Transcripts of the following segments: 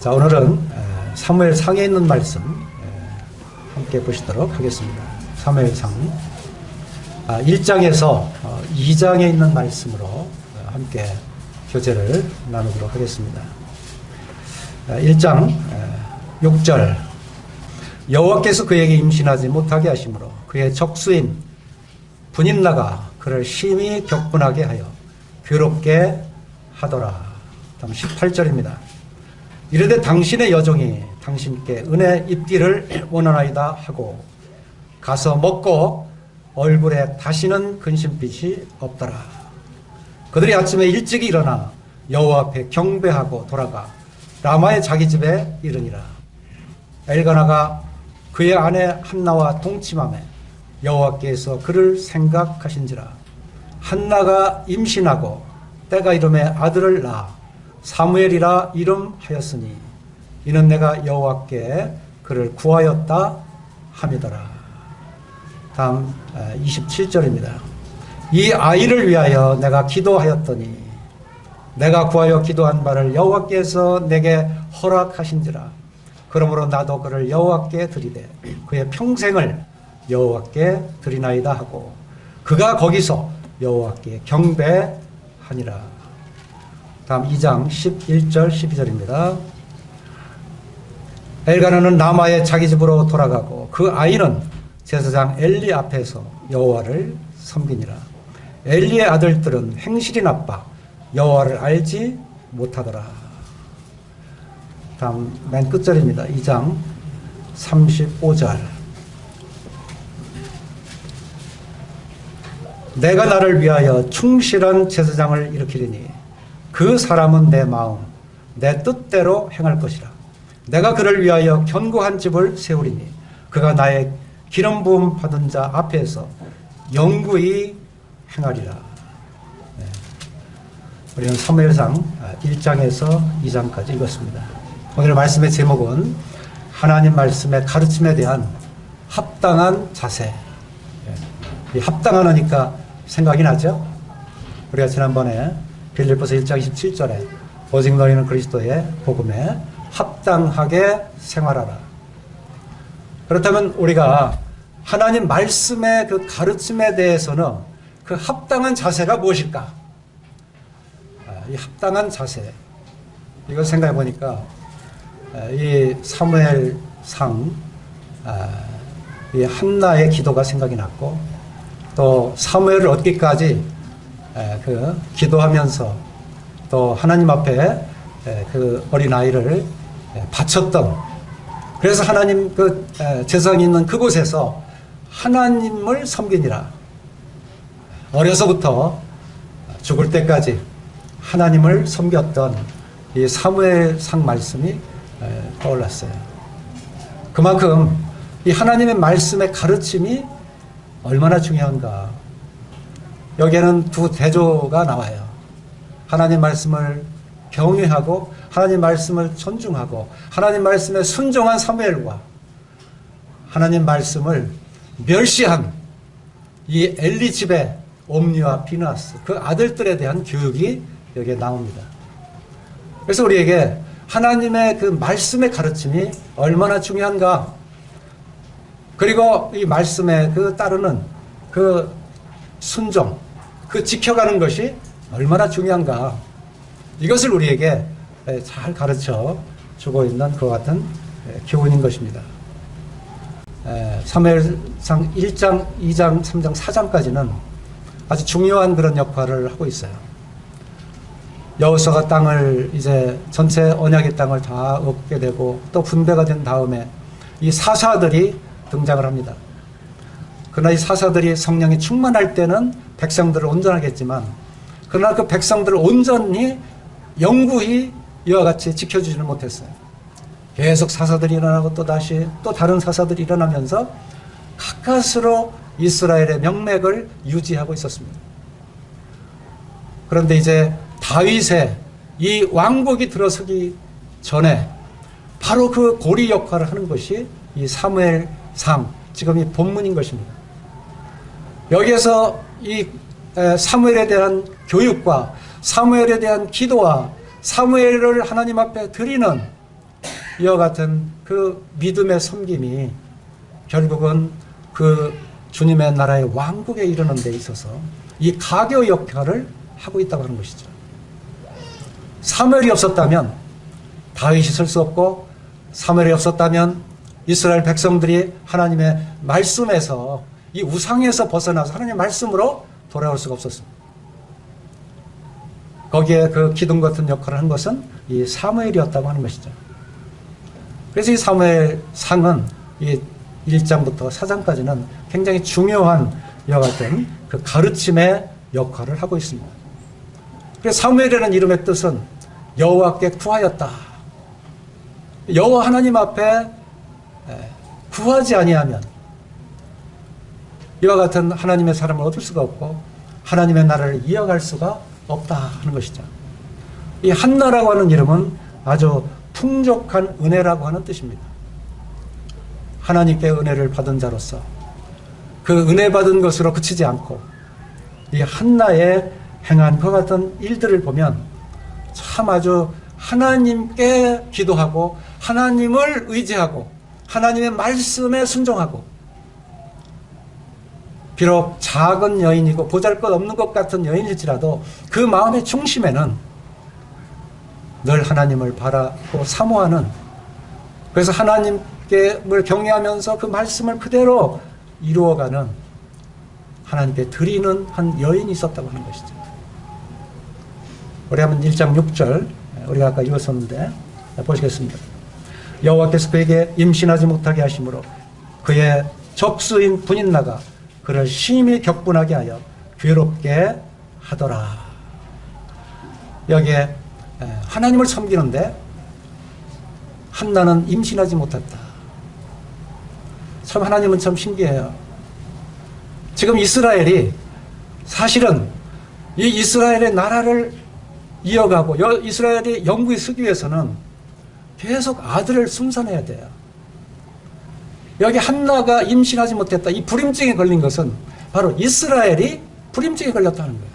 자, 오늘은 사무엘상에 있는 말씀 함께 보시도록 하겠습니다. 사무엘상 1장에서 2장에 있는 말씀으로 함께 교제를 나누도록 하겠습니다. 1장 6절 여호와께서 그에게 임신하지 못하게 하심으로 그의 적수인 분인나가 그를 심히 격분하게 하여 괴롭게 하더라. 다음 18절입니다. 이르되 당신의 여종이 당신께 은혜 입기를 원하나이다 하고 가서 먹고 얼굴에 다시는 근심빛이 없더라. 그들이 아침에 일찍이 일어나 여호와 앞에 경배하고 돌아가 라마의 자기 집에 이르니라. 엘가나가 그의 아내 한나와 동침하매 여호와께서 그를 생각하신지라. 한나가 임신하고 때가 이름에 아들을 낳아 사무엘이라 이름하였으니 이는 내가 여호와께 그를 구하였다 함이더라. 다음 27절입니다. 이 아이를 위하여 내가 기도하였더니 내가 구하여 기도한 바를 여호와께서 내게 허락하신지라. 그러므로 나도 그를 여호와께 드리되 그의 평생을 여호와께 드리나이다 하고 그가 거기서 여호와께 경배하니라. 다음 2장 11절 12절입니다. 엘가나는 라마의 자기 집으로 돌아가고 그 아이는 제사장 엘리 앞에서 여호와를 섬기니라. 엘리의 아들들은 행실이 나빠 여호와를 알지 못하더라. 다음 맨 끝절입니다. 2장 35절 내가 나를 위하여 충실한 제사장을 일으키리니 그 사람은 내 마음 내 뜻대로 행할 것이라. 내가 그를 위하여 견고한 집을 세우리니 그가 나의 기름 부음 받은 자 앞에서 영구히 행하리라. 네. 우리는 사무엘상 1장에서 2장까지 읽었습니다. 오늘 말씀의 제목은 하나님 말씀의 가르침에 대한 합당한 자세. 이 합당하니까 생각이 나죠? 우리가 지난번에 빌립보서 1장 27절에 오직 너희는 그리스도의 복음에 합당하게 생활하라. 그렇다면 우리가 하나님 말씀의 그 가르침에 대해서는 그 합당한 자세가 무엇일까? 이 합당한 자세, 이걸 생각해 보니까 이 사무엘상 이 한나의 기도가 생각이 났고 또 사무엘을 얻기까지 그 기도하면서 또 하나님 앞에 그 어린아이를 바쳤던, 그래서 하나님 그 제사장이 있는 그곳에서 하나님을 섬기니라. 어려서부터 죽을 때까지 하나님을 섬겼던 이 사무엘상 말씀이 떠올랐어요. 그만큼 이 하나님의 말씀의 가르침이 얼마나 중요한가. 여기에는 두 대조가 나와요. 하나님 말씀을 경외하고 하나님 말씀을 존중하고 하나님 말씀에 순종한 사무엘과 하나님 말씀을 멸시한 이 엘리 집의 옴니와 비나스 그 아들들에 대한 교육이 여기에 나옵니다. 그래서 우리에게 하나님의 그 말씀의 가르침이 얼마나 중요한가, 그리고 이 말씀에 그 따르는 그 순종, 그 지켜가는 것이 얼마나 중요한가, 이것을 우리에게 잘 가르쳐 주고 있는 그와 같은 교훈인 것입니다. 사무엘상 1장, 2장, 3장, 4장까지는 아주 중요한 그런 역할을 하고 있어요. 여호수아가 땅을 이제 전체 언약의 땅을 다 얻게 되고 또 분배가 된 다음에 이 사사들이 등장을 합니다. 그러나 이 사사들이 성령이 충만할 때는 백성들을 온전하겠지만 그러나 그 백성들을 온전히 영구히 이와 같이 지켜주지는 못했어요. 계속 사사들이 일어나고 또 다시 또 다른 사사들이 일어나면서 가까스로 이스라엘의 명맥을 유지하고 있었습니다. 그런데 이제 다윗의 이 왕국이 들어서기 전에 바로 그 고리 역할을 하는 것이 이 사무엘상, 지금 이 본문인 것입니다. 여기에서 이 사무엘에 대한 교육과 사무엘에 대한 기도와 사무엘을 하나님 앞에 드리는 이와 같은 그 믿음의 섬김이 결국은 그 주님의 나라의 왕국에 이르는 데 있어서 이 가교 역할을 하고 있다고 하는 것이죠. 사무엘이 없었다면 다윗이 설 수 없고, 사무엘이 없었다면 이스라엘 백성들이 하나님의 말씀에서, 이 우상에서 벗어나서 하나님의 말씀으로 돌아올 수가 없었습니다. 거기에 그 기둥 같은 역할을 한 것은 이 사무엘이었다고 하는 것이죠. 그래서 이 사무엘 상은 이 1장부터 4장까지는 굉장히 중요한 이와 같은 그 가르침의 역할을 하고 있습니다. 그래서 사무엘이라는 이름의 뜻은 여호와께 구하였다. 여호와 하나님 앞에 구하지 아니하면 이와 같은 하나님의 사람을 얻을 수가 없고 하나님의 나라를 이어갈 수가 없다 하는 것이죠. 이 한나라고 하는 이름은 아주 풍족한 은혜라고 하는 뜻입니다. 하나님께 은혜를 받은 자로서 그 은혜 받은 것으로 그치지 않고 이 한나의 행한 그 같은 일들을 보면 참 아주 하나님께 기도하고 하나님을 의지하고 하나님의 말씀에 순종하고, 비록 작은 여인이고 보잘것없는 것 같은 여인일지라도 그 마음의 중심에는 늘 하나님을 바라고 사모하는, 그래서 하나님을 경외하면서 그 말씀을 그대로 이루어가는, 하나님께 드리는 한 여인이 있었다고 하는 것이죠. 우리 한번 1장 6절 우리가 아까 읽었었는데 보시겠습니다. 여호와께서 그에게 임신하지 못하게 하심으로 그의 적수인 분인나가 그를 심히 격분하게 하여 괴롭게 하더라. 여기에 하나님을 섬기는데 한나는 임신하지 못했다. 참 하나님은 참 신기해요. 지금 이스라엘이 사실은 이 이스라엘의 나라를 이어가고 이스라엘이 영구히 서기 위해서는 계속 아들을 순산해야 돼요. 여기 한나가 임신하지 못했다. 이 불임증에 걸린 것은 바로 이스라엘이 불임증에 걸렸다는 거예요.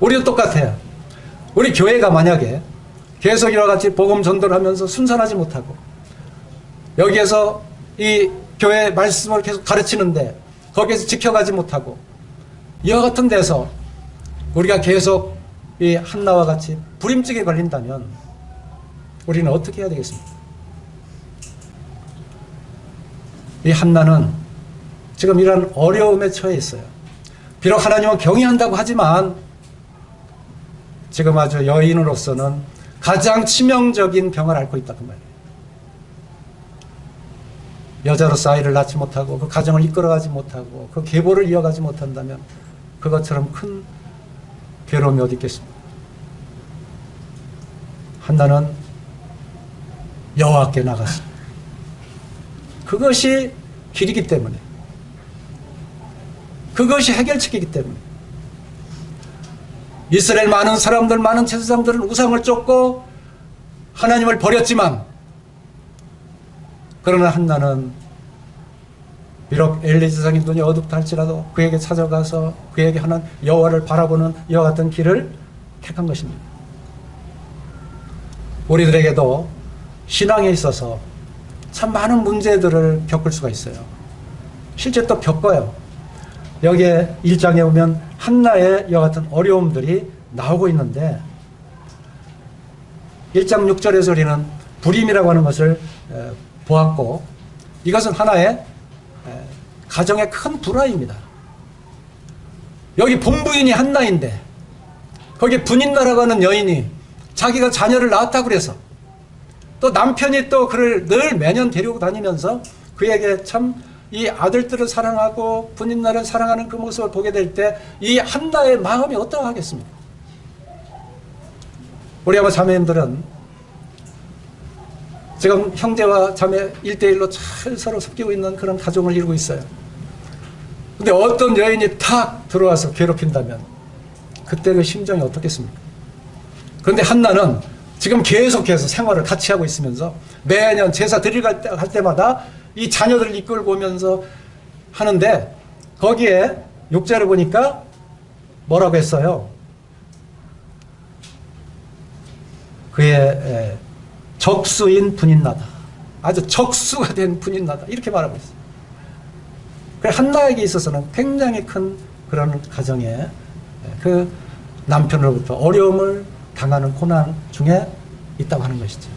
우리도 똑같아요. 우리 교회가 만약에 계속 이와 같이 복음 전도를 하면서 순산하지 못하고 여기에서 이 교회 말씀을 계속 가르치는데 거기에서 지켜가지 못하고 이와 같은 데서 우리가 계속 이 한나와 같이 불임증에 걸린다면 우리는 어떻게 해야 되겠습니까? 이 한나는 지금 이런 어려움에 처해 있어요. 비록 하나님은 경외한다고 하지만 지금 아주 여인으로서는 가장 치명적인 병을 앓고 있다 그 말이에요. 여자로서 아이를 낳지 못하고 그 가정을 이끌어가지 못하고 그 계보를 이어가지 못한다면 그것처럼 큰 괴로움이 어디 있겠습니까? 한나는 여호와께 나갔습니다. 그것이 길이기 때문에, 그것이 해결책이기 때문에 이스라엘 많은 사람들, 많은 제사장들은 우상을 쫓고 하나님을 버렸지만, 그러나 한나는 비록 엘리 제사장의 눈이 어둡다 할지라도 그에게 찾아가서 그에게 하는 여호와를 바라보는 이와 같은 길을 택한 것입니다. 우리들에게도 신앙에 있어서 참 많은 문제들을 겪을 수가 있어요. 실제 또 겪어요. 여기에 1장에 보면 한나의 이와 같은 어려움들이 나오고 있는데 1장 6절에서 우리는 불임이라고 하는 것을 보았고, 이것은 하나의 가정의 큰 불화입니다. 여기 본부인이 한나인데 거기 분인나라고 하는 여인이 자기가 자녀를 낳았다고 그래서 또 남편이 또 그를 늘 매년 데리고 다니면서 그에게 참 이 아들들을 사랑하고 분인나를 사랑하는 그 모습을 보게 될 때 이 한나의 마음이 어떠하겠습니까? 우리 아마 자매님들은 지금 형제와 자매 1대1로 잘 서로 섞이고 있는 그런 가정을 이루고 있어요. 근데 어떤 여인이 탁 들어와서 괴롭힌다면 그때 그 심정이 어떻겠습니까? 그런데 한나는 지금 계속해서 생활을 같이 하고 있으면서 매년 제사 드리러 갈 때마다 이 자녀들을 이끌고 오면서 하는데 거기에 6절을 보니까 뭐라고 했어요? 그의 적수인 분인나다. 아주 적수가 된 분인나다. 이렇게 말하고 있어요. 그래서 한나에게 있어서는 굉장히 큰 그런 가정에 그 남편으로부터 어려움을 당하는 고난 중에 있다고 하는 것이죠.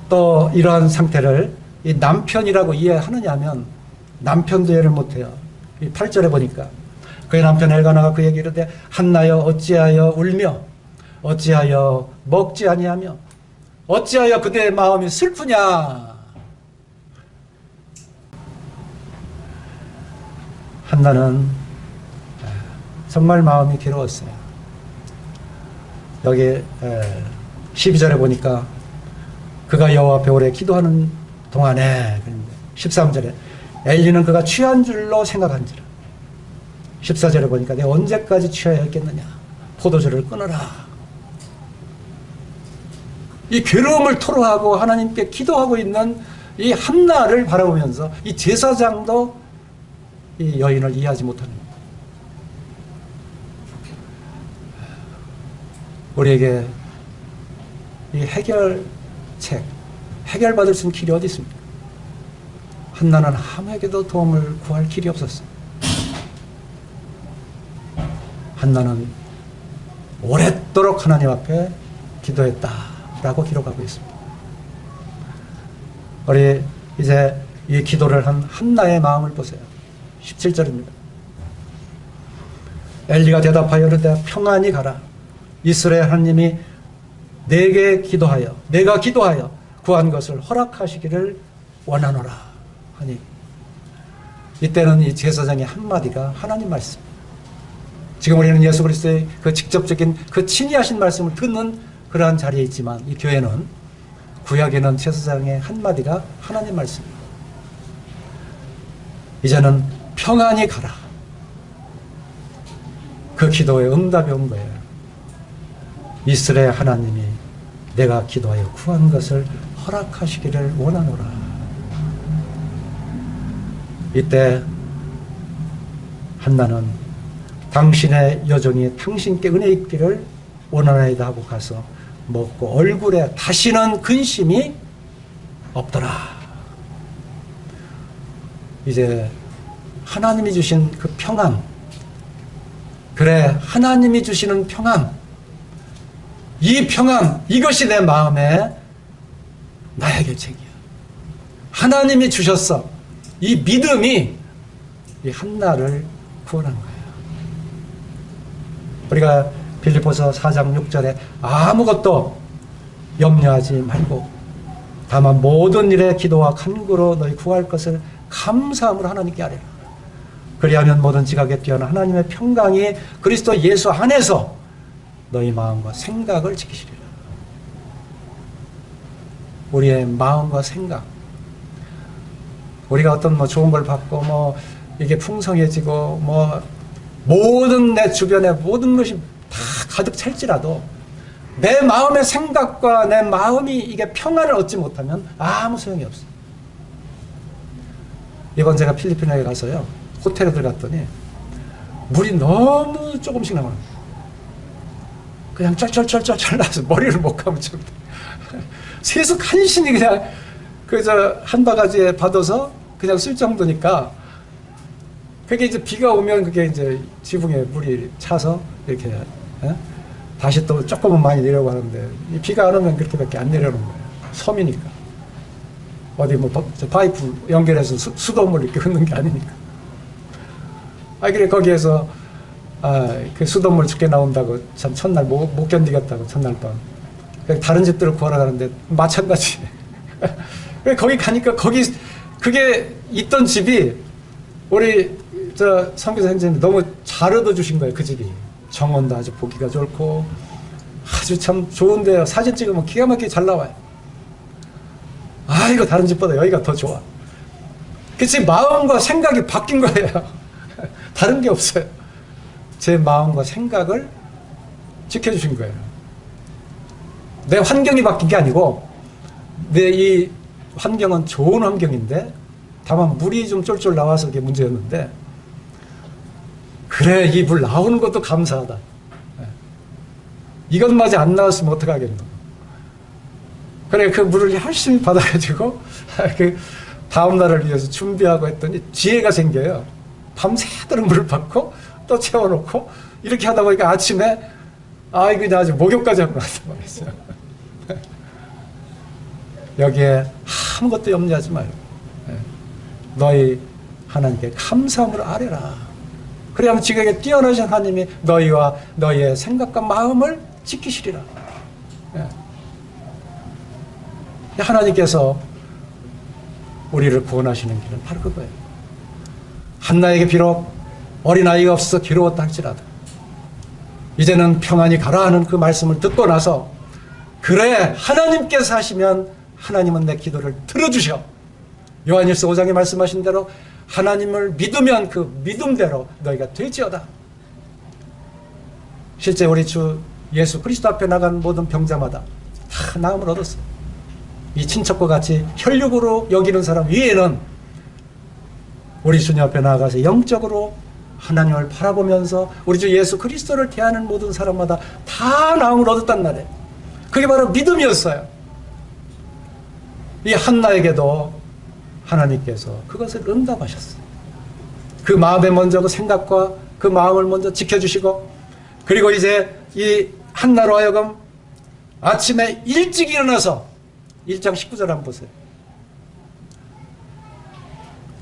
또 이러한 상태를 이 남편이라고 이해하느냐 하면 남편도 이해를 못해요. 이 8절에 보니까 그의 남편 엘가나가 그에게 이르되 한나여 어찌하여 울며 어찌하여 먹지 아니하며 어찌하여 그대의 마음이 슬프냐. 한나는 정말 마음이 괴로웠어요. 여기 12절에 보니까 그가 여호와 앞에 오래 기도하는 동안에 13절에 엘리는 그가 취한 줄로 생각한지라. 14절에 보니까 내가 언제까지 취하여 있겠느냐. 포도주를 끊어라. 이 괴로움을 토로하고 하나님께 기도하고 있는 이 한나를 바라보면서 이 제사장도 이 여인을 이해하지 못하는 겁니다. 우리에게 이 해결책, 해결받을 수 있는 길이 어디 있습니까? 한나는 아무에게도 도움을 구할 길이 없었어요. 한나는 오랫도록 하나님 앞에 기도했다라고 기록하고 있습니다. 우리 이제 이 기도를 한 한나의 마음을 보세요. 17절입니다. 엘리가 대답하여 이르되 평안히 가라. 이스라엘 하나님이 내게 기도하여 내가 기도하여 구한 것을 허락하시기를 원하노라 하니 이때는 이 제사장의 한마디가 하나님 말씀. 지금 우리는 예수 그리스도의 그 직접적인 그 친히 하신 말씀을 듣는 그러한 자리에 있지만 이 교회는 구약에는 제사장의 한마디가 하나님 말씀입니다. 이제는 평안히 가라. 그 기도에 응답이 온 거예요. 이스라엘 하나님이 내가 기도하여 구한 것을 허락하시기를 원하노라. 이때 한나는 당신의 여종이 당신께 은혜 있기를 원하나이다 하고 가서 먹고 얼굴에 다시는 근심이 없더라. 이제 하나님이 주신 그 평안, 그래 하나님이 주시는 평안, 이 평안, 이것이 내 마음에 나의 결책이야. 하나님이 주셨어. 이 믿음이 이 한나를 구원한 거예요. 우리가 빌립보서 4장 6절에 아무것도 염려하지 말고 다만 모든 일에 기도와 간구로 너희 구할 것을 감사함으로 하나님께 아뢰라. 그리하면 모든 지각에 뛰어난 하나님의 평강이 그리스도 예수 안에서 너희 마음과 생각을 지키시리라. 우리의 마음과 생각, 우리가 어떤 좋은 걸 받고 이게 풍성해지고 모든 내 주변에 모든 것이 다 가득 찰지라도 내 마음의 생각과 내 마음이 이게 평안을 얻지 못하면 아무 소용이 없어요. 이번 제가 필리핀에 가서요, 호텔에 들어갔더니 물이 너무 조금씩 나와요. 그냥 쩔쩔쩔쩔 나서 머리를 못 감을 정도. 세수 간신히 그냥 한 바가지에 받아서 그냥 쓸 정도니까, 그게 이제 비가 오면 그게 이제 지붕에 물이 차서 이렇게 다시 또 조금은 많이 내려고 하는데, 이 비가 안 오면 그렇게밖에 안 내려오는 거예요. 섬이니까. 어디 파이프 연결해서 수돗물 이렇게 흐르는 게 아니니까. 그래 거기에서 그 수돗물 죽게 나온다고 참 첫날 못 견디겠다고 첫날 밤 다른 집들을 구하러 가는데 마찬가지. 거기 가니까 그게 있던 집이 우리 선교사 선생님이 너무 잘 얻어주신 거예요. 그 집이 정원도 아주 보기가 좋고 아주 참 좋은데요. 사진 찍으면 기가 막히게 잘 나와요. 이거 다른 집보다 여기가 더 좋아. 그치, 마음과 생각이 바뀐 거예요. 다른 게 없어요. 제 마음과 생각을 지켜주신 거예요. 내 환경이 바뀐 게 아니고, 내 이 환경은 좋은 환경인데 다만 물이 좀 쫄쫄 나와서 그게 문제였는데, 그래 이 물 나오는 것도 감사하다. 이것마저 안 나왔으면 어떡하겠노. 그래 그 물을 열심히 받아가지고 그 다음 날을 위해서 준비하고 했더니 지혜가 생겨요. 밤새도록 물을 받고 또 채워놓고 이렇게 하다 보니까 아침에 이거 아주 목욕까지 하고 나서 말했어요. 여기에 아무것도 염려하지 말고 너희 하나님께 감사함을 아뢰라. 그래야만 지극하게 뛰어나신 하나님이 너희와 너희의 생각과 마음을 지키시리라. 하나님께서 우리를 구원하시는 길은 바로 그거예요. 한나에게 비록 어린아이가 없어서 괴로웠다 할지라도 이제는 평안히 가라 하는 그 말씀을 듣고 나서 그래 하나님께서 하시면 하나님은 내 기도를 들어주셔. 요한일서 5장에 말씀하신 대로 하나님을 믿으면 그 믿음대로 너희가 될지어다. 실제 우리 주 예수 그리스도 앞에 나간 모든 병자마다 다 나음을 얻었어요. 이 친척과 같이 혈육으로 여기는 사람 위에는 우리 주님 앞에 나아가서 영적으로 하나님을 바라보면서 우리 주 예수 그리스도를 대하는 모든 사람마다 다 나음을 얻었단 말이에요. 그게 바로 믿음이었어요. 이 한나에게도 하나님께서 그것을 응답하셨어요. 그 마음에 먼저 그 생각과 그 마음을 먼저 지켜주시고 그리고 이제 이 한나로 하여금 아침에 일찍 일어나서 1장 19절 한번 보세요.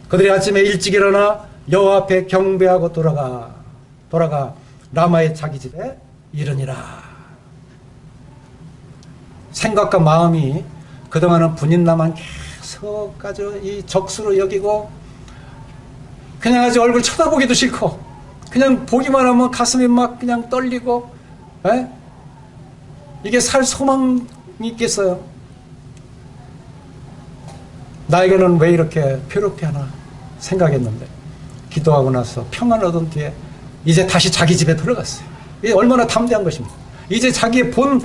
그들이 아침에 일찍 일어나 여호와 앞에 경배하고 돌아가 라마의 자기 집에 이르니라. 생각과 마음이 그동안은 분인나만 계속 아주 이 적수로 여기고 그냥 아주 얼굴 쳐다보기도 싫고 그냥 보기만 하면 가슴이 막 그냥 떨리고 이게 살 소망이 있겠어요? 나에게는 왜 이렇게 괴롭게 하나 생각했는데 기도하고 나서 평안을 얻은 뒤에 이제 다시 자기 집에 들어갔어요. 이게 얼마나 담대한 것입니까? 이제 자기의 본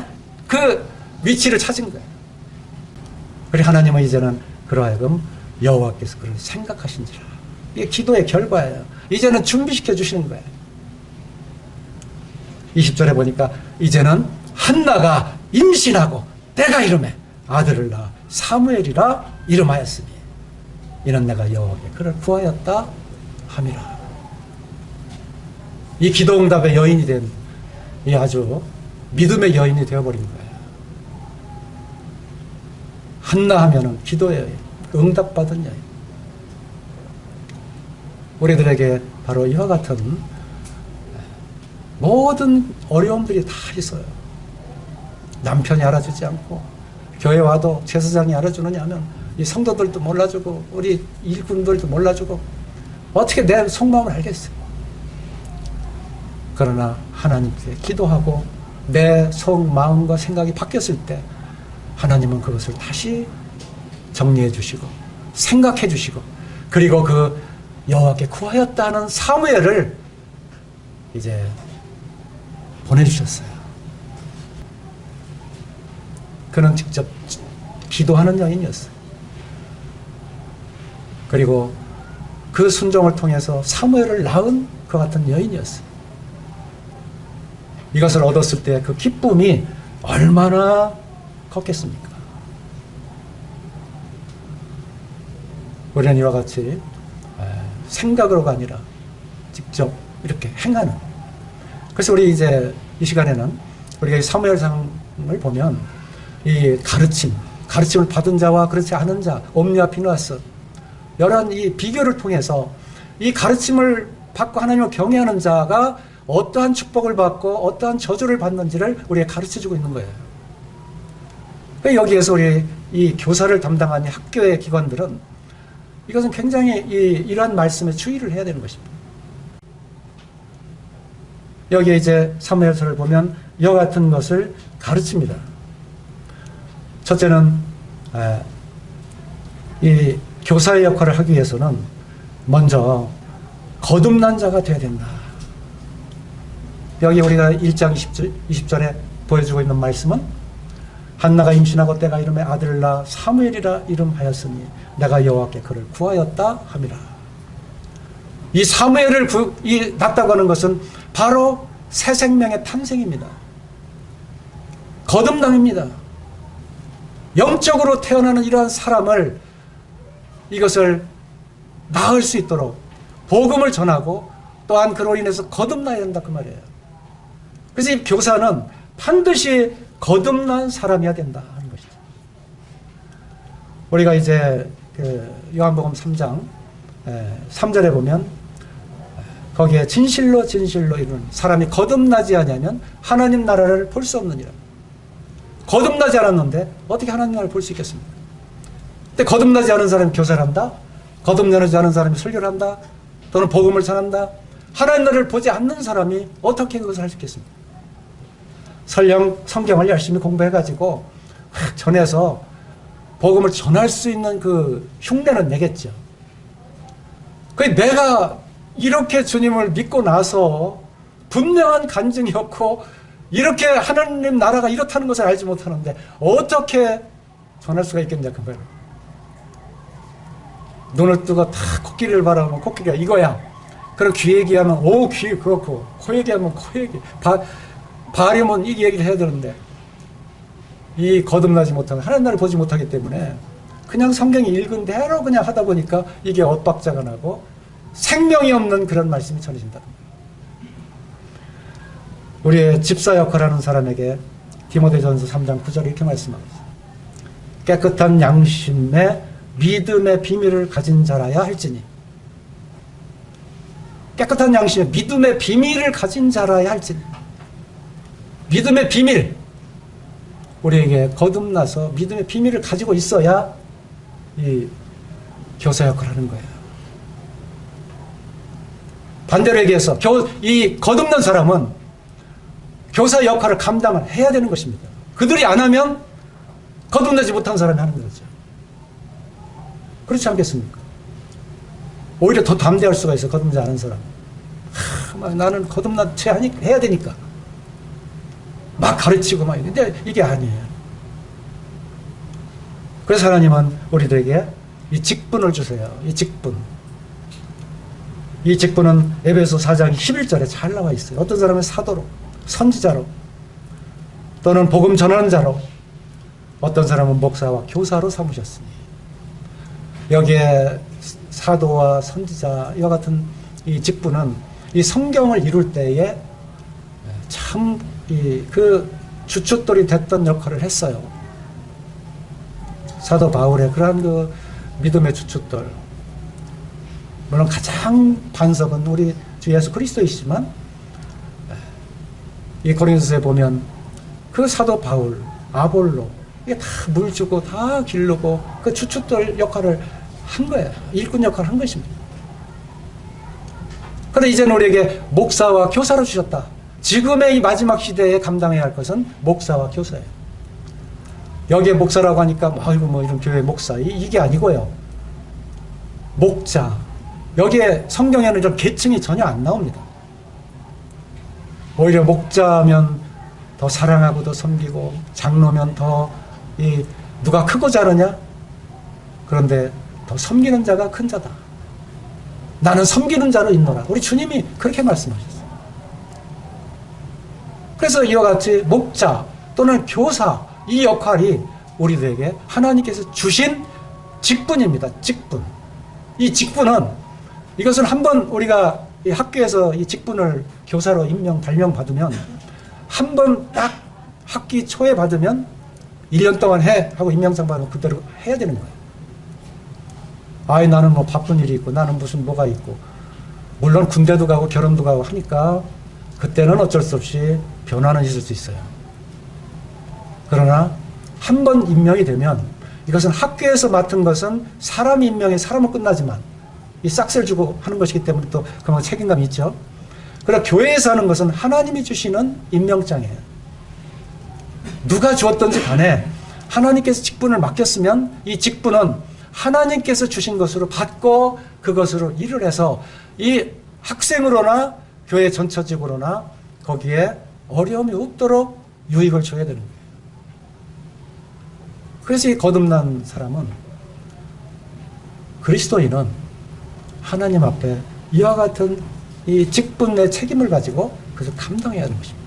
그 위치를 찾은 거예요. 그래 하나님은 이제는 그러하여금 여호와께서 그를 생각하신지라. 이게 기도의 결과예요. 이제는 준비시켜 주시는 거예요. 20절에 보니까 이제는 한나가 임신하고 때가 이르매 아들을 낳아 사무엘이라 이름하였으니 이는 내가 여호와께 그를 구하였다 함이라. 이 기도응답의 여인이 된 이 아주 믿음의 여인이 되어버린 거예요. 한나 하면은 기도의 여인, 응답받은 여인. 우리들에게 바로 이와 같은 모든 어려움들이 다 있어요. 남편이 알아주지 않고 교회 와도 제사장이 알아주느냐 하면 이 성도들도 몰라주고 우리 일꾼들도 몰라주고 어떻게 내 속마음을 알겠어요. 그러나 하나님께 기도하고 내 속마음과 생각이 바뀌었을 때 하나님은 그것을 다시 정리해 주시고 생각해 주시고 그리고 그 여호와께 구하였다는 사무엘을 이제 보내주셨어요. 그는 직접 기도하는 여인이었어요. 그리고 그 순종을 통해서 사무엘을 낳은 그 같은 여인이었어요. 이것을 얻었을 때 그 기쁨이 얼마나 컸겠습니까? 우리는 이와 같이 생각으로가 아니라 직접 이렇게 행하는. 그래서 우리 이제 이 시간에는 우리가 이 사무엘상을 보면 이 가르침을 받은 자와 그렇지 않은 자, 옴니와 피느하스 여러 이 비교를 통해서 이 가르침을 받고 하나님을 경외하는 자가 어떠한 축복을 받고 어떠한 저주를 받는지를 우리에게 가르쳐주고 있는 거예요. 여기에서 우리 이 교사를 담당하는 학교의 기관들은 이것은 굉장히 이러한 말씀에 주의를 해야 되는 것입니다. 여기에 이제 사무엘서를 보면 이와 같은 것을 가르칩니다. 첫째는 이 교사의 역할을 하기 위해서는 먼저 거듭난 자가 되어야 된다. 여기 우리가 1장 20절에 보여주고 있는 말씀은 한나가 임신하고 때가 이름에 아들을 낳아 사무엘이라 이름하였으니 내가 여호와께 그를 구하였다 함이라. 이 사무엘을 낳았다고 하는 것은 바로 새 생명의 탄생입니다. 거듭남입니다. 영적으로 태어나는 이러한 사람을 이것을 낳을 수 있도록 복음을 전하고 또한 그로 인해서 거듭나야 된다 그 말이에요. 그래서 이 교사는 반드시 거듭난 사람이어야 된다 하는 것이죠. 우리가 이제 그 요한복음 3장 3절에 보면 거기에 진실로 진실로 이루는 사람이 거듭나지 않으면 하나님 나라를 볼 수 없느니라. 거듭나지 않았는데 어떻게 하나님 나라를 볼 수 있겠습니까? 근데 거듭나지 않은 사람이 교사를 한다? 거듭나지 않은 사람이 설교를 한다? 또는 복음을 전한다? 하나님 나라를 보지 않는 사람이 어떻게 그것을 할 수 있겠습니까? 설령 성경을 열심히 공부해가지고 전해서 복음을 전할 수 있는 그 흉내는 내겠죠. 내가 이렇게 주님을 믿고 나서 분명한 간증이 없고 이렇게 하나님 나라가 이렇다는 것을 알지 못하는데 어떻게 전할 수가 있겠냐 그 말이에요. 눈을 뜨고 다 코끼리를 바라보면 코끼리가 이거야. 그럼 귀 얘기하면 오 귀 그렇고 코 얘기하면 코 얘기 발음은 이 얘기를 해야 되는데 이 거듭나지 못하고 하나님 나라를 보지 못하기 때문에 그냥 성경이 읽은 대로 그냥 하다 보니까 이게 엇박자가 나고 생명이 없는 그런 말씀이 전해진다. 우리의 집사 역할하는 사람에게 디모데전서 3장 9절에 이렇게 말씀하고 있어요. 깨끗한 양심에 믿음의 비밀을 가진 자라야 할지니. 깨끗한 양심에 믿음의 비밀을 가진 자라야 할지니. 믿음의 비밀. 우리에게 거듭나서 믿음의 비밀을 가지고 있어야 이 교사 역할을 하는 거예요. 반대로 얘기해서 이 거듭난 사람은 교사 역할을 감당을 해야 되는 것입니다. 그들이 안 하면 거듭나지 못한 사람이 하는 거죠. 그렇지 않겠습니까? 오히려 더 담대할 수가 있어. 거듭나지 않은 사람. 나는 거듭나지 해야 되니까 막 가르치고 막 근데 이게 아니에요. 그래서 하나님은 우리들에게 이 직분을 주세요. 이 직분. 이 직분은 에베소 4장 11절에 잘 나와 있어요. 어떤 사람은 사도로, 선지자로, 또는 복음 전하는 자로, 어떤 사람은 목사와 교사로 삼으셨으니. 여기에 사도와 선지자 이와 같은 이 직분은 이 성경을 이룰 때에 참 그 주춧돌이 됐던 역할을 했어요. 사도 바울의 그러한 그 믿음의 주춧돌. 물론 가장 반석은 우리 주 예수 그리스도이시지만 이 고린도서에 보면 그 사도 바울, 아볼로 이게 다 물 주고 다 기르고 그 주춧돌 역할을 한 거예요. 일꾼 역할을 한 것입니다. 그런데 이제는 우리에게 목사와 교사를 주셨다. 지금의 이 마지막 시대에 감당해야 할 것은 목사와 교사예요. 여기에 목사라고 하니까 아이고 이런 교회 목사 이게 아니고요. 목자. 여기에 성경에는 이런 계층이 전혀 안 나옵니다. 오히려 목자면 더 사랑하고 더 섬기고 장로면 더 누가 크고 자르냐? 그런데 더 섬기는 자가 큰 자다. 나는 섬기는 자로 있노라. 우리 주님이 그렇게 말씀하셨어요. 그래서 이와 같이 목자 또는 교사 이 역할이 우리들에게 하나님께서 주신 직분입니다. 직분. 이 직분은 이것은 한번 우리가 이 학교에서 이 직분을 교사로 발령 받으면 한 번 딱 학기 초에 받으면 1년 동안 해 하고 임명장 받으면 그대로 해야 되는 거예요. 아이 나는 뭐 바쁜 일이 있고 나는 무슨 뭐가 있고 물론 군대도 가고 결혼도 가고 하니까 그때는 어쩔 수 없이 변화는 있을 수 있어요. 그러나 한 번 임명이 되면 이것은 학교에서 맡은 것은 사람 임명이 사람은 끝나지만 이 싹스를 주고 하는 것이기 때문에 또 그런 책임감이 있죠. 그러나 교회에서 하는 것은 하나님이 주시는 임명장이에요. 누가 주었든지 간에 하나님께서 직분을 맡겼으면 이 직분은 하나님께서 주신 것으로 받고 그것으로 일을 해서 이 학생으로나 교회 전체적으로나 거기에 어려움이 없도록 유익을 줘야 되는 거예요. 그래서 이 거듭난 사람은 그리스도인은 하나님 앞에 이와 같은 이 직분의 책임을 가지고 그것을 감당해야 하는 것입니다.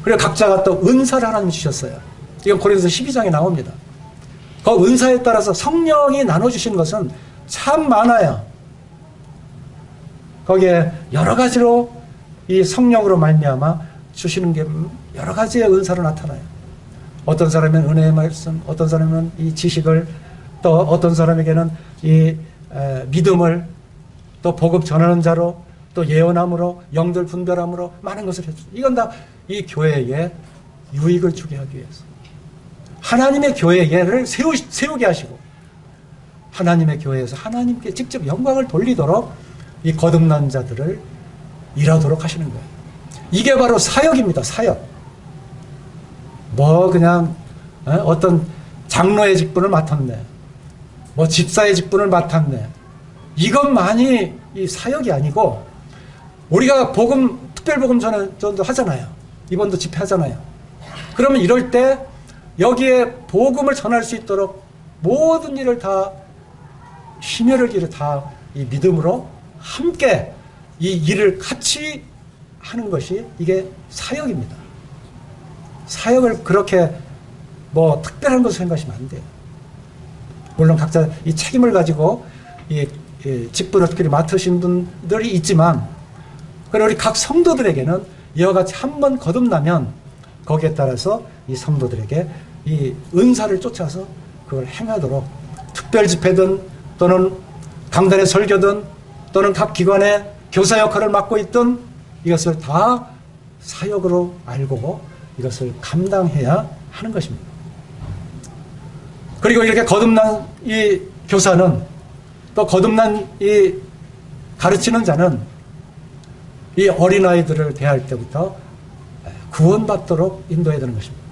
그리고 각자가 또 은사를 하나님 주셨어요. 이건 고린도서 12장에 나옵니다. 그 은사에 따라서 성령이 나눠주신 것은 참 많아요. 거기에 여러 가지로 이 성령으로 말미암아 주시는 게 여러 가지의 은사로 나타나요. 어떤 사람은 은혜의 말씀, 어떤 사람은 이 지식을, 또 어떤 사람에게는 이 믿음을, 또 복음 전하는 자로, 또 예언함으로, 영들 분별함으로 많은 것을 해주죠. 이건 다 이 교회에 유익을 주게 하기 위해서 하나님의 교회를 세우게 하시고 하나님의 교회에서 하나님께 직접 영광을 돌리도록 이 거듭난 자들을 일하도록 하시는 거예요. 이게 바로 사역입니다. 사역. 뭐 그냥 어떤 장로의 직분을 맡았네, 뭐 집사의 직분을 맡았네, 이것만이 이 사역이 아니고, 우리가 복음, 특별복음 전도 하잖아요. 이번도 집회하잖아요. 그러면 이럴 때 여기에 복음을 전할 수 있도록 모든 일을 다, 심혈을 일을 다 이 믿음으로 함께 이 일을 같이 하는 것이 이게 사역입니다. 사역을 그렇게 뭐 특별한 것으로 생각하시면 안 돼요. 물론 각자 이 책임을 가지고 이 직분을 특별히 맡으신 분들이 있지만, 그리고 우리 각 성도들에게는 이와 같이 한번 거듭나면 거기에 따라서 이 성도들에게 이 은사를 쫓아서 그걸 행하도록, 특별 집회든 또는 강단의 설교든 또는 각 기관의 교사 역할을 맡고 있든 이것을 다 사역으로 알고 이것을 감당해야 하는 것입니다. 그리고 이렇게 거듭난 이 교사는, 또 거듭난 이 가르치는 자는 이 어린아이들을 대할 때부터 구원받도록 인도해야 되는 것입니다.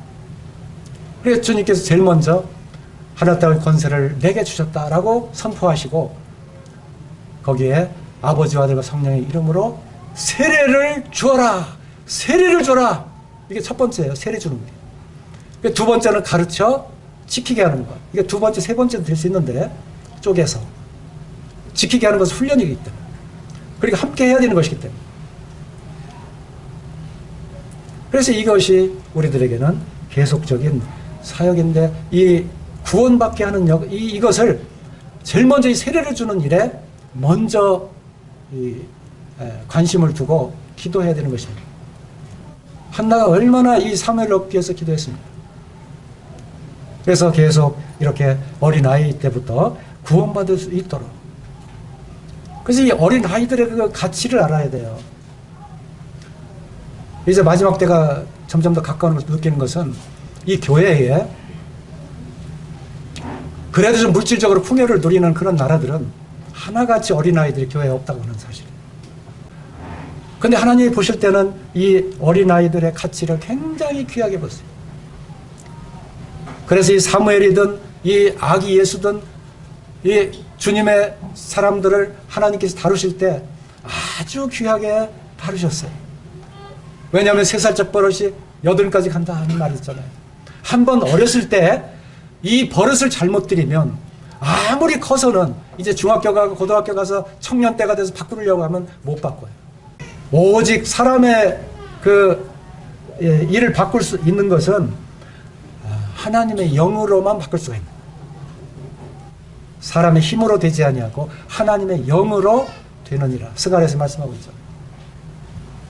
그래서 주님께서 제일 먼저 하늘 땅의 권세를 내게 주셨다라고 선포하시고, 거기에 아버지와 아들과 성령의 이름으로 세례를 주어라, 세례를 줘라. 이게 첫 번째예요. 세례 주는 게. 두 번째는 가르쳐 지키게 하는 것. 이게 두 번째, 세 번째도 될 수 있는데, 쪼개서 지키게 하는 것은 훈련이기 때문에, 그러니까 함께 해야 되는 것이기 때문에. 그래서 이것이 우리들에게는 계속적인 사역인데, 이 구원받게 하는 이것을 제일 먼저 이 세례를 주는 일에 먼저 관심을 두고 기도해야 되는 것입니다. 한나가 얼마나 이 사무엘을 얻기 위해서 기도했습니까? 그래서 계속 이렇게 어린아이 때부터 구원받을 수 있도록. 그래서 이 어린아이들의 그 가치를 알아야 돼요. 이제 마지막 때가 점점 더 가까운 것을 느끼는 것은, 이 교회에 그래도 좀 물질적으로 풍요를 누리는 그런 나라들은 하나같이 어린아이들이 교회에 없다고 하는 사실이에요. 근데 하나님이 보실 때는 이 어린아이들의 가치를 굉장히 귀하게 보세요. 그래서 이 사무엘이든 이 아기 예수든 이 주님의 사람들을 하나님께서 다루실 때 아주 귀하게 다루셨어요. 왜냐하면 3살짜리 버릇이 8까지 간다 하는 말이 있잖아요. 한번 어렸을 때 이 버릇을 잘못 들이면 아무리 커서는 이제 중학교 가고 고등학교 가서 청년 때가 돼서 바꾸려고 하면 못 바꿔요. 오직 사람의 그 일을 바꿀 수 있는 것은 하나님의 영으로만 바꿀 수가 있는 거예요. 사람의 힘으로 되지 아니하고 하나님의 영으로 되느니라. 스가랴에서 말씀하고 있죠.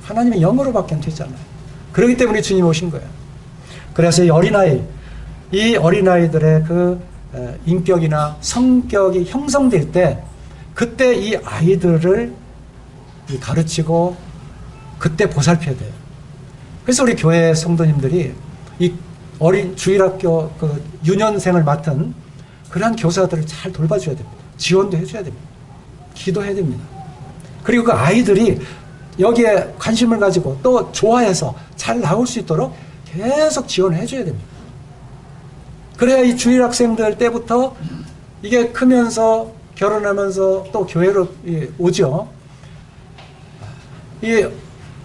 하나님의 영으로밖에 되지 않아요. 그렇기 때문에 주님 오신 거예요. 그래서 이 어린아이들의 그 인격이나 성격이 형성될 때, 그때 이 아이들을 가르치고 그때 보살펴야 돼요. 그래서 우리 교회 성도님들이 이 어린 주일학교 그 유년생을 맡은 그러한 교사들을 잘 돌봐줘야 됩니다. 지원도 해줘야 됩니다. 기도해야 됩니다. 그리고 그 아이들이 여기에 관심을 가지고 또 좋아해서 잘 나올 수 있도록 계속 지원을 해줘야 됩니다. 그래야 이 주일학생들 때부터 이게 크면서 결혼하면서 또 교회로 오죠. 이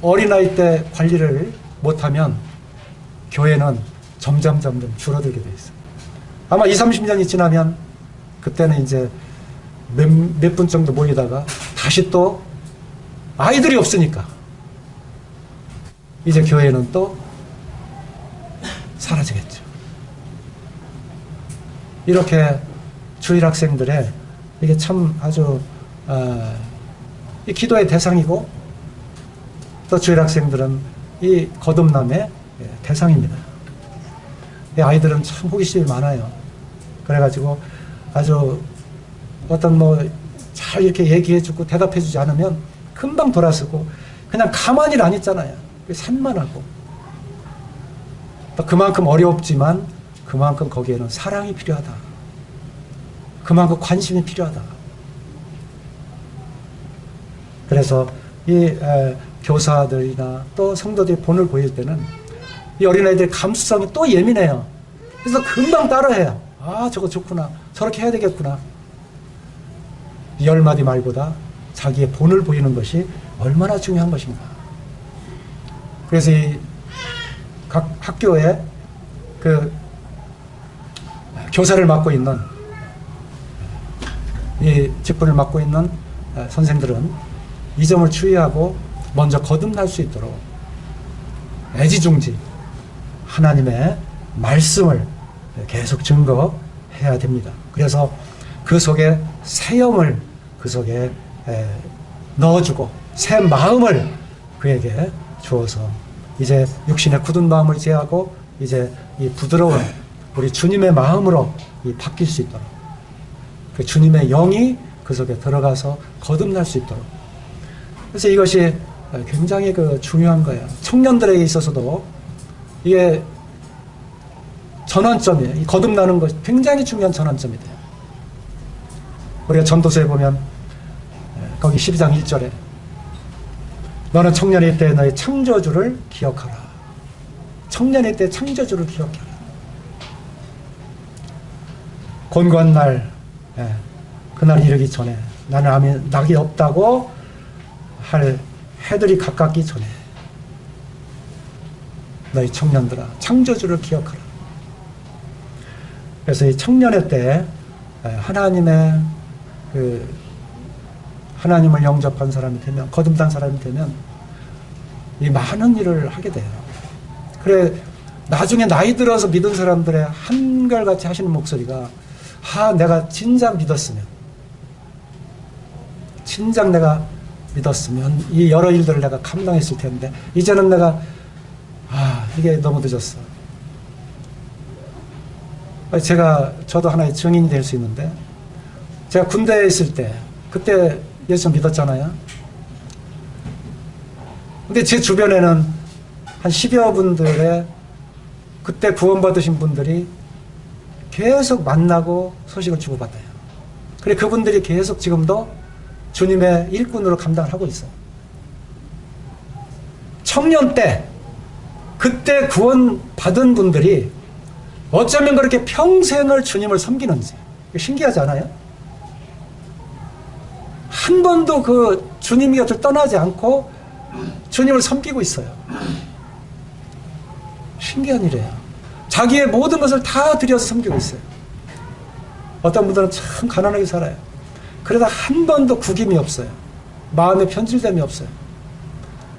어린아이 때 관리를 못하면 교회는 점점 줄어들게 돼 있어요. 아마 20-30년이 지나면 그때는 이제 몇 분 정도 모이다가 다시 또 아이들이 없으니까 이제 교회는 또 사라지겠죠. 이렇게 주일 학생들의 이게 참 아주 이 기도의 대상이고 또 주일 학생들은 이 거듭남의 대상입니다. 이 아이들은 참 호기심이 많아요. 그래가지고 아주 어떤 잘 이렇게 얘기해주고 대답해주지 않으면 금방 돌아서고 그냥 가만히 안 있잖아요. 산만하고 또 그만큼 어렵지만 그만큼 거기에는 사랑이 필요하다. 그만큼 관심이 필요하다. 그래서 이 교사들이나 또 성도들이 본을 보일 때는 이 어린아이들의 감수성이 또 예민해요. 그래서 금방 따라해요. 아, 저거 좋구나. 저렇게 해야 되겠구나. 10마디 말보다 자기의 본을 보이는 것이 얼마나 중요한 것인가. 그래서 이 각 학교에 그 교사를 맡고 있는 이 직분을 맡고 있는 선생들은 이 점을 주의하고 먼저 거듭날 수 있도록 애지중지 하나님의 말씀을 계속 증거해야 됩니다. 그래서 그 속에 새 영을 그 속에 넣어주고 새 마음을 그에게 주어서 이제 육신의 굳은 마음을 제하고 이제 이 부드러운 우리 주님의 마음으로 바뀔 수 있도록 그 주님의 영이 그 속에 들어가서 거듭날 수 있도록. 그래서 이것이 굉장히 중요한 거예요. 청년들에게 있어서도 이게 전환점이에요. 이 거듭나는 것이 굉장히 중요한 전환점이 돼요. 우리가 전도서에 보면 거기 12장 1절에 너는 청년일 때 너의 창조주를 기억하라. 청년일 때 창조주를 기억하라. 곤고한 날, 그날 이르기 전에 나는 낙이 없다고 할 해들이 가깝기 전에 너희 청년들아 창조주를 기억하라. 그래서 이 청년의 때 하나님의 하나님을 영접한 사람이 되면 거듭난 사람이 되면 이 많은 일을 하게 돼요. 그래 나중에 나이 들어서 믿은 사람들의 한결같이 하시는 목소리가 내가 진작 믿었으면 진작 내가 믿었으면 이 여러 일들을 내가 감당했을 텐데 이제는 내가 이게 너무 늦었어. 저도 하나의 증인이 될 수 있는데 제가 군대에 있을 때 그때 예수 믿었잖아요. 근데 제 주변에는 한 10여 분들의 그때 구원받으신 분들이 계속 만나고 소식을 주고받아요. 그래 그분들이 계속 지금도 주님의 일꾼으로 감당을 하고 있어요. 청년 때 그때 구원받은 분들이 어쩌면 그렇게 평생을 주님을 섬기는지 신기하지 않아요? 한 번도 그 주님 곁을 떠나지 않고 주님을 섬기고 있어요. 신기한 일이에요. 자기의 모든 것을 다 들여서 섬기고 있어요. 어떤 분들은 참 가난하게 살아요. 그러다 한 번도 구김이 없어요. 마음의 편질됨이 없어요.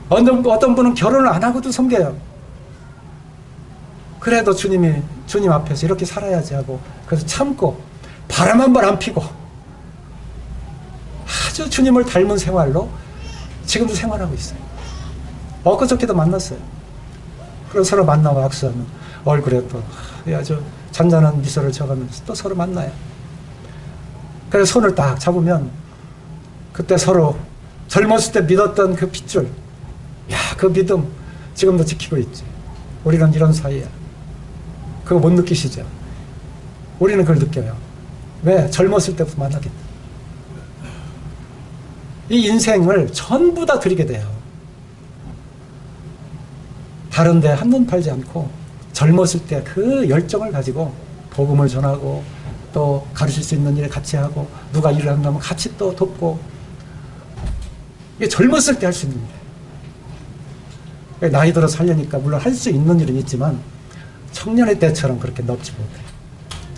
어떤 분은 결혼을 안 하고도 섬겨요. 그래도 주님 앞에서 이렇게 살아야지 하고 그래서 참고 바람 한 번 안 피고 아주 주님을 닮은 생활로 지금도 생활하고 있어요. 엊그저께도 만났어요. 그리고 서로 만나고 악수하면 얼굴에 또 아주 잔잔한 미소를 지어가면서 또 서로 만나요. 그래서 손을 딱 잡으면 그때 서로 젊었을 때 믿었던 그 핏줄, 그 믿음 지금도 지키고 있지. 우리는 이런 사이야. 그거 못 느끼시죠? 우리는 그걸 느껴요. 왜? 젊었을 때부터 만났기 때문에. 이 인생을 전부 다 드리게 돼요. 다른 데 한눈 팔지 않고 젊었을 때 그 열정을 가지고 복음을 전하고 또 가르칠 수 있는 일에 같이 하고 누가 일을 한다면 같이 또 돕고 이게 젊었을 때 할 수 있는 일. 나이 들어서 하려니까 물론 할 수 있는 일은 있지만 청년의 때처럼 그렇게 넓지 못해요.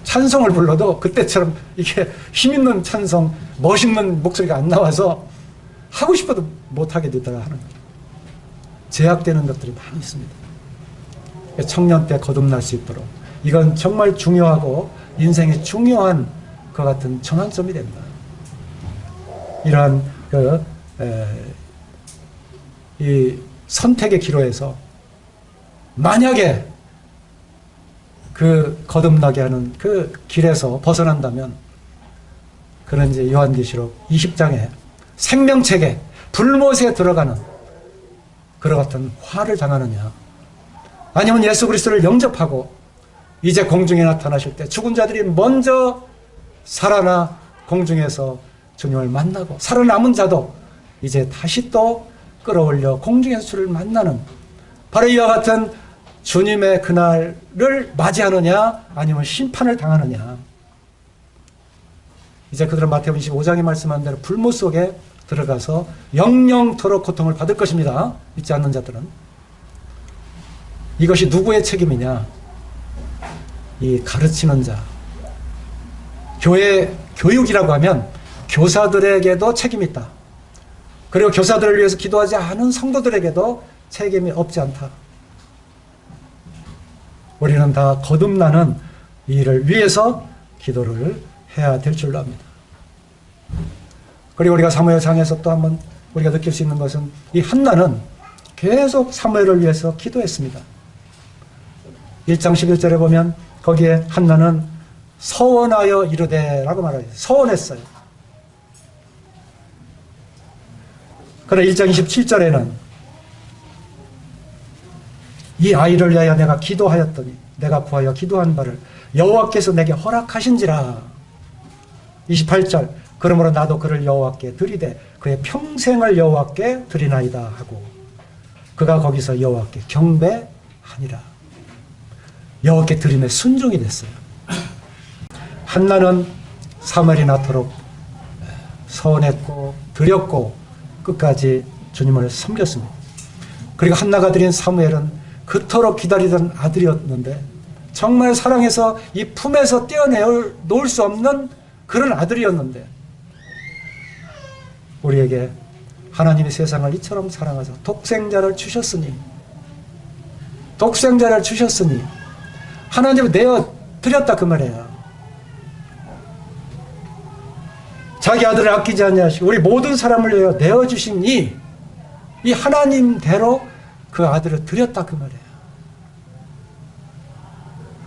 찬송을 불러도 그때처럼 이게 힘있는 찬송, 멋있는 목소리가 안 나와서 하고 싶어도 못하게 되다가 하는 거예요. 제약되는 것들이 많이 있습니다. 청년 때 거듭날 수 있도록 이건 정말 중요하고 인생에 중요한 것 같은 전환점이 됩니다. 이러한 이 선택의 기로에서 만약에 그 거듭나게 하는 그 길에서 벗어난다면, 그런 이제 요한계시록 20장에 생명책에 불못에 들어가는 그와 같은 화를 당하느냐, 아니면 예수 그리스도를 영접하고 이제 공중에 나타나실 때 죽은 자들이 먼저 살아나 공중에서 주님을 만나고, 살아남은 자도 이제 다시 또 끌어올려 공중에서 주를 만나는, 바로 이와 같은 주님의 그날을 맞이하느냐 아니면 심판을 당하느냐. 이제 그들은 마태복음 25장에 말씀한 대로 불못 속에 들어가서 영영토록 고통을 받을 것입니다. 믿지 않는 자들은. 이것이 누구의 책임이냐? 이 가르치는 자. 교회 교육이라고 하면 교사들에게도 책임이 있다. 그리고 교사들을 위해서 기도하지 않은 성도들에게도 책임이 없지 않다. 우리는 다 거듭나는 이 일을 위해서 기도를 해야 될 줄로 압니다. 그리고 우리가 사무엘상에서 또 한번 우리가 느낄 수 있는 것은, 이 한나는 계속 사무엘을 위해서 기도했습니다. 1장 11절에 보면 거기에 한나는 서원하여 이르되 라고 말해요. 서원했어요. 그러나 1장 27절에는 이 아이를 위하여 내가 기도하였더니, 내가 구하여 기도한 바를 여호와께서 내게 허락하신지라. 28절, 그러므로 나도 그를 여호와께 드리되 그의 평생을 여호와께 드리나이다 하고, 그가 거기서 여호와께 경배하니라. 여호와께 드림에 순종이 됐어요. 한나는 사무엘이 나토록 서원했고 드렸고 끝까지 주님을 섬겼습니다. 그리고 한나가 드린 사무엘은 그토록 기다리던 아들이었는데, 정말 사랑해서 이 품에서 떼어놓을 수 없는 그런 아들이었는데, 우리에게 하나님이 세상을 이처럼 사랑하사 독생자를 주셨으니 하나님을 내어 드렸다 그 말이에요. 자기 아들을 아끼지 아니하시고 우리 모든 사람을 위하여 내어주시니 이 하나님대로 그 아들을 드렸다 그 말이에요.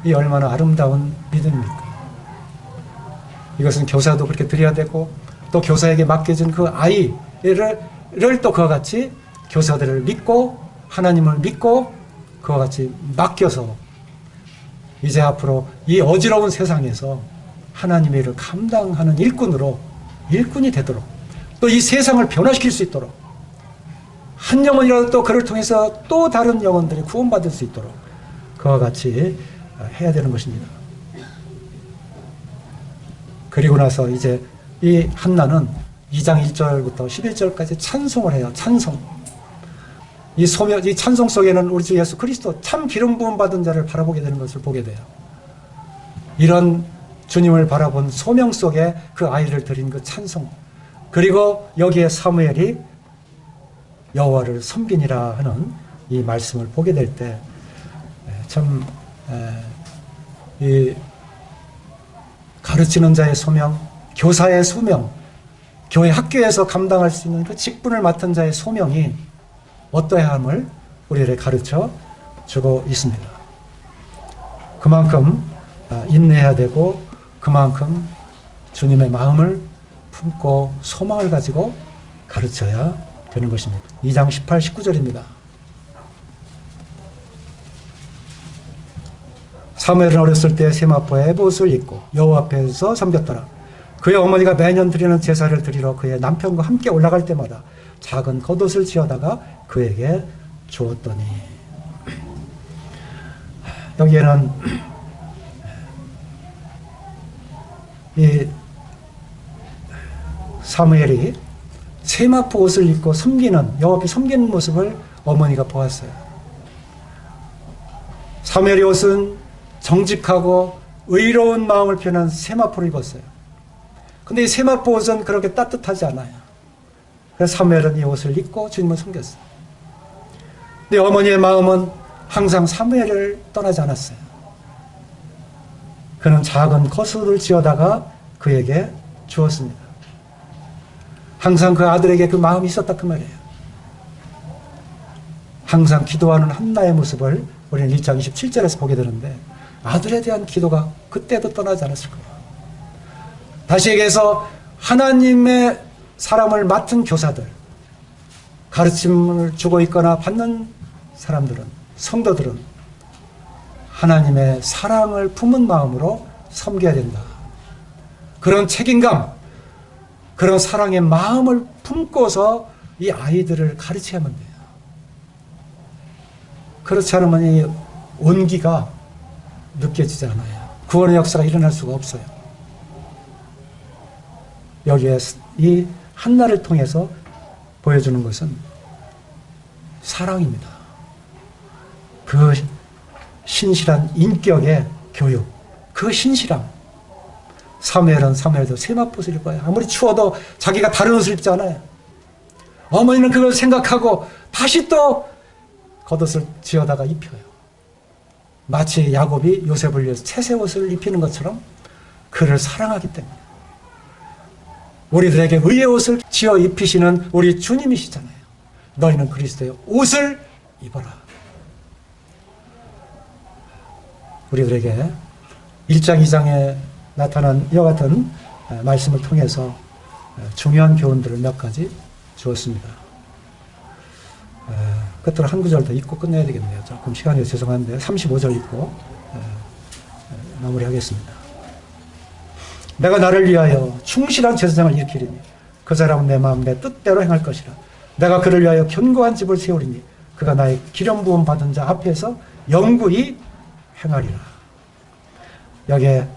이 얼마나 아름다운 믿음입니까? 이것은 교사도 그렇게 드려야 되고, 또 교사에게 맡겨진 그 아이를 또 그와 같이 교사들을 믿고 하나님을 믿고 그와 같이 맡겨서 이제 앞으로 이 어지러운 세상에서 하나님의 일을 감당하는 일꾼이 되도록, 또 이 세상을 변화시킬 수 있도록, 한 영혼이라도 또 그를 통해서 또 다른 영혼들이 구원받을 수 있도록 그와 같이 해야 되는 것입니다. 그리고 나서 이제 이 한나는 2장 1절부터 11절까지 찬송을 해요. 찬송. 이 찬송 속에는 우리 주 예수 그리스도 참 기름 부음 받은 자를 바라보게 되는 것을 보게 돼요. 이런 주님을 바라본 소명 속에 그 아이를 드린 그 찬송, 그리고 여기에 사무엘이 여호와를 섬기니라 하는 이 말씀을 보게 될 때 참 이 가르치는 자의 소명, 교사의 소명, 교회 학교에서 감당할 수 있는 그 직분을 맡은 자의 소명이 어떠함을 우리를 가르쳐 주고 있습니다. 그만큼 인내해야 되고, 그만큼 주님의 마음을 품고 소망을 가지고 가르쳐야 되는 것입니다. 2장 18, 19절입니다. 사무엘은 어렸을 때 세마포의 에봇을 입고 여호와 앞에서 섬겼더라. 그의 어머니가 매년 드리는 제사를 드리러 그의 남편과 함께 올라갈 때마다 작은 겉옷을 지어다가 그에게 주었더니, 여기에는 이 사무엘이 세마포 옷을 입고 섬기는, 여호와 앞에 섬기는 모습을 어머니가 보았어요. 사무엘의 옷은 정직하고 의로운 마음을 표현한 세마포를 입었어요. 근데 이 세마포 옷은 그렇게 따뜻하지 않아요. 그래서 사무엘은 이 옷을 입고 주님을 섬겼어요. 근데 어머니의 마음은 항상 사무엘을 떠나지 않았어요. 그는 작은 거스를 지어다가 그에게 주었습니다. 항상 그 아들에게 그 마음이 있었다 그 말이에요. 항상 기도하는 한나의 모습을 우리는 1장 27절에서 보게 되는데 아들에 대한 기도가 그때도 떠나지 않았을 거예요. 다시 얘기해서 하나님의 사람을 맡은 교사들, 가르침을 주고 있거나 받는 사람들은, 성도들은 하나님의 사랑을 품은 마음으로 섬겨야 된다. 그런 책임감, 그런 사랑의 마음을 품고서 이 아이들을 가르쳐야만 돼요. 그렇지 않으면 이 온기가 느껴지지 않아요. 구원의 역사가 일어날 수가 없어요. 여기에 이 한나를 통해서 보여주는 것은 사랑입니다. 그 신실한 인격의 교육, 그 신실함. 사무엘은 사무엘도 세마포를 입어요. 아무리 추워도 자기가 다른 옷을 입지 않아요. 어머니는 그걸 생각하고 다시 또 겉옷을 지어다가 입혀요. 마치 야곱이 요셉을 위해서 채색 옷을 입히는 것처럼 그를 사랑하기 때문에. 우리들에게 의의 옷을 지어 입히시는 우리 주님이시잖아요. 너희는 그리스도의 옷을 입어라. 우리들에게 1장 2장에 나타난 이와 같은 말씀을 통해서 중요한 교훈들을 몇 가지 주었습니다. 끝으로 한 구절 더 읽고 끝내야 되겠네요. 조금 시간이 죄송한데 35절 읽고 마무리하겠습니다. 내가 나를 위하여 충실한 제사장을 일으키리니 그 사람은 내 마음 내 뜻대로 행할 것이라. 내가 그를 위하여 견고한 집을 세우리니 그가 나의 기름 부음 받은 자 앞에서 영구히 행하리라. 여기에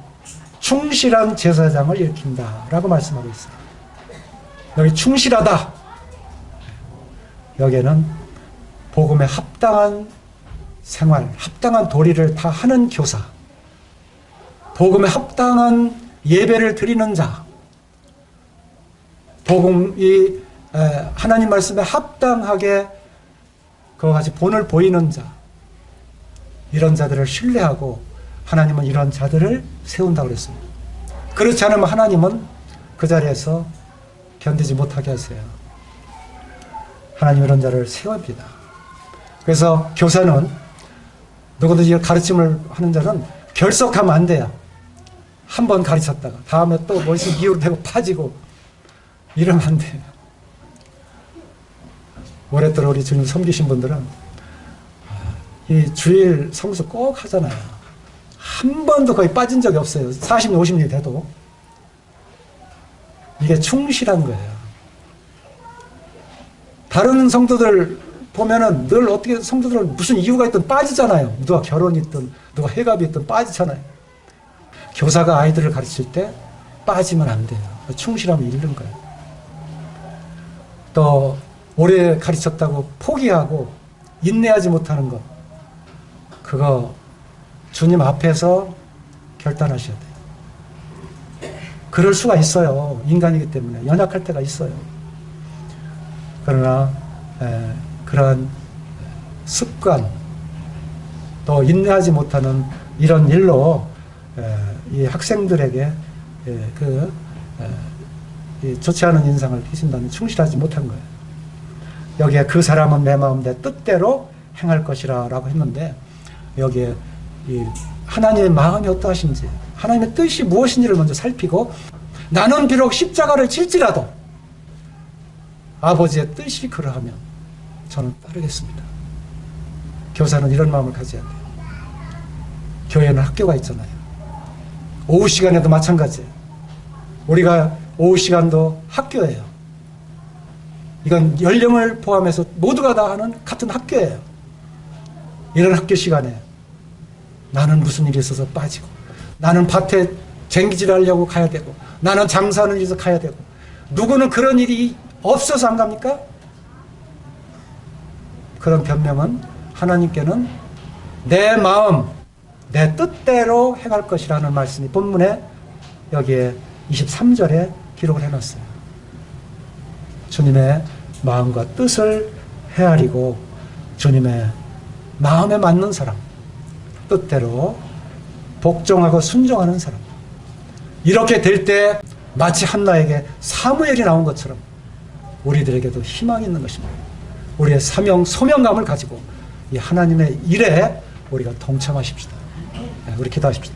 충실한 제사장을 일으킨다라고 말씀하고 있어요. 여기 충실하다. 여기에는 복음에 합당한 생활, 합당한 도리를 다 하는 교사, 복음에 합당한 예배를 드리는 자, 복음이 하나님 말씀에 합당하게 그와 같이 본을 보이는 자, 이런 자들을 신뢰하고 하나님은 이런 자들을 세운다고 그랬습니다. 그렇지 않으면 하나님은 그 자리에서 견디지 못하게 하세요. 하나님 이런 자를 세웁니다. 그래서 교사는 누구든지 가르침을 하는 자는 결석하면 안 돼요. 한 번 가르쳤다가 다음에 또 무슨 이유로 되고 빠지고 이러면 안 돼요. 오랫동안 우리 주님 섬기신 분들은 이 주일 성수 꼭 하잖아요. 한 번도 거의 빠진 적이 없어요. 40년, 50년이 돼도. 이게 충실한 거예요. 다른 성도들 보면은 늘 어떻게 성도들은 무슨 이유가 있든 빠지잖아요. 누가 결혼이 있든 누가 회갑이 있든 빠지잖아요. 교사가 아이들을 가르칠 때 빠지면 안 돼요. 충실하면 잃는 거예요. 또 오래 가르쳤다고 포기하고 인내하지 못하는 것, 그거 주님 앞에서 결단하셔야 돼요. 그럴 수가 있어요. 인간이기 때문에 연약할 때가 있어요. 그러나 그러한 습관, 또 인내하지 못하는 이런 일로 이 학생들에게 좋지 않은 인상을 끼친다는, 충실하지 못한 거예요. 여기에 그 사람은 내 마음 내 뜻대로 행할 것이라 라고 했는데, 여기에 이 하나님의 마음이 어떠하신지, 하나님의 뜻이 무엇인지를 먼저 살피고, 나는 비록 십자가를 질지라도 아버지의 뜻이 그러하면 저는 따르겠습니다. 교사는 이런 마음을 가져야 돼요. 교회는 학교가 있잖아요. 오후 시간에도 마찬가지예요. 우리가 오후 시간도 학교예요. 이건 연령을 포함해서 모두가 다 하는 같은 학교예요. 이런 학교 시간에 나는 무슨 일이 있어서 빠지고, 나는 밭에 쟁기질 하려고 가야 되고, 나는 장사하는 일에서 가야 되고, 누구는 그런 일이 없어서 안 갑니까? 그런 변명은 하나님께는 내 마음, 내 뜻대로 행할 것이라는 말씀이 본문에 여기에 23절에 기록을 해놨어요. 주님의 마음과 뜻을 헤아리고 주님의 마음에 맞는 사람, 뜻대로 복종하고 순종하는 사람. 이렇게 될 때 마치 한나에게 사무엘이 나온 것처럼 우리들에게도 희망이 있는 것입니다. 우리의 사명, 소명감을 가지고 이 하나님의 일에 우리가 동참하십시다. 우리 기도하십시다.